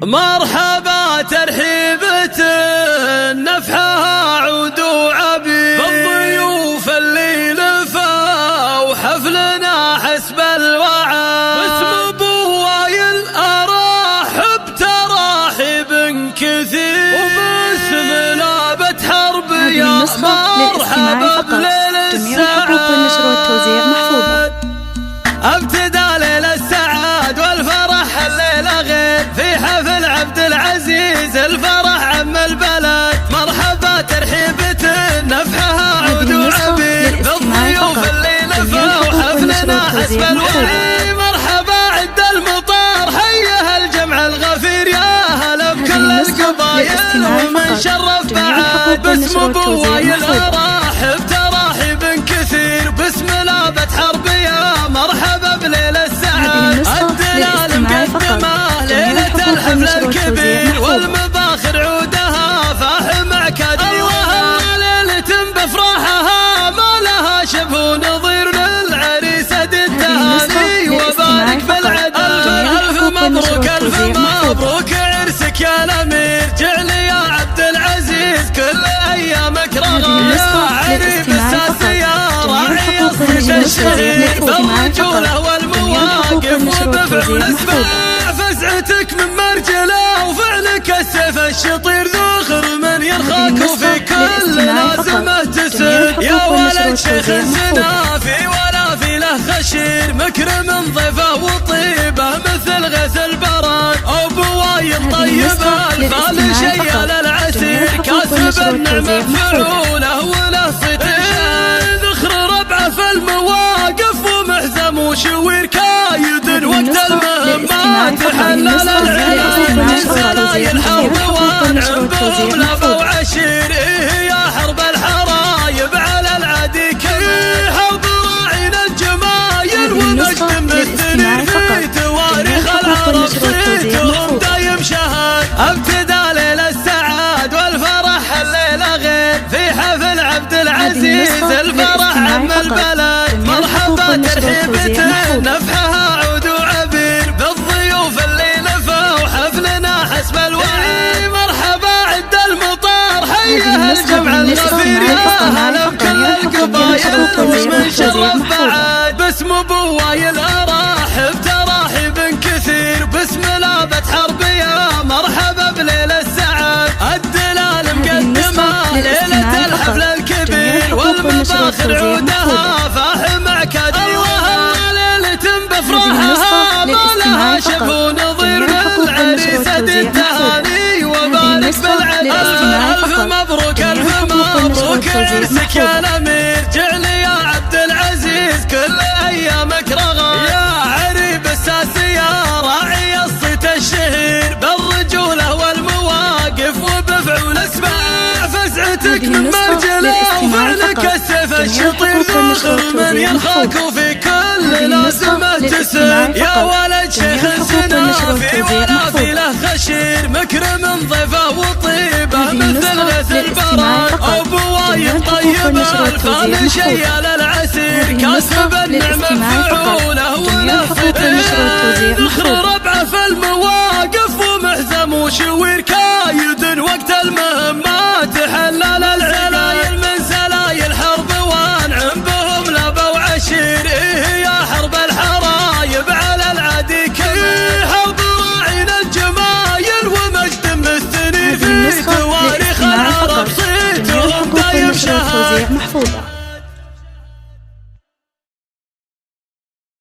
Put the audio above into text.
مرحبا ترحيبة نفحها عود وعبير بالضيوف اللي لفوا حفلنا حسب الوعد باسم ابو وايل ارحب تراحيب كثير وباسم لابة حرب يا مرحبا بليل السعاد ابتدى ليل السعاد والفرح الليلة غير في حفل عبد العزيز الفرح عم البلد مرحبا ترحيبة نفحها عود وعبير بالضيوف اللي لفوا حفلنا حسب الوعي مرحبا عد المطار حيها الجمع الغفير يا هلا بكل القبايل ومن شرف بعد باسم ابو وايل ارحب تراحيب كثير باسم لابة حرب يا مرحبا بليل السعاد الدلال مقدمه ليلة الحفل الكبير والمباخر عودها فاحم عكاد ايوه ليلة بافراحها ما لها شبه نظير للعريس التهاني وبارك بالعد الف مبروك الف مبروك عرسك يا الامير جعل يا عبد العزيز كل ايامك رغم يا عريب الساسيه راعي الصيت الشهير بالرجوله والمواقف وبفعل اسماع فزعتك من مرجله وفعلك السيف الشطير ذخر من يرخاك وفي كل لازمه تسد يا ولد شيخ الزنافي ولا في له خشير مكرم ضيفه وطيبه مثل غيث البرد ابو وايل طيب الفال شيال العسير كاسب النعمه فعوله وله صيتين ذخر ربعه في المواقف ومحزم وشوير كايد وقت المهمات حلل العيال سلايل حرب وانعم بهم لبا وعشير يا حرب الحرايب على العادي كبير حرب راعينا الجمايل ومجد مستنير في تواريخ العرب صيتهم دايم شهاد ابتدى ليل السعاد والفرح الليلة غير في حفل عبد العزيز الفرح عم البلد مرحبا ترحيبة نفحها عود وعبير بالضيوف اللي لفوا حفلنا حسب الوعي مرحبا عد المطار حيها الجمع الغفير يا هلا بكل القبايل ومن شرف بعد باسم ابو وايل ارحب تراحيب كثير باسم لابة حرب يا مرحبا بليل السعاد الدلال مقدمه ليلة الحفل الكبير والمباخر عودها فاحم عكاد ايوه ليلة بافراحها ما لها شبه نظير للعريس التهاني وبارك بالعد الف مبروك الف مبروك عرسك يا الامير جعل يا عبد العزيز كل ايامك رغم يا عريب الساسيه راعي الصيت الشهير بالرجوله والمواقف وبفعل اسماع فزعتك من مرجله وفعلك السيف الشطير ذخر من يرخاك وفي كل لازمه تسد يا ولد شيخ الزنافي ولا في له خشير مكرم ضيفه وطيبه مثل غيث البرد ابو وايل طيب الفال شيال العسير كاسب النعمه فعوله وله صيتين ذخر ربعه في المواقف ومحزم وشوير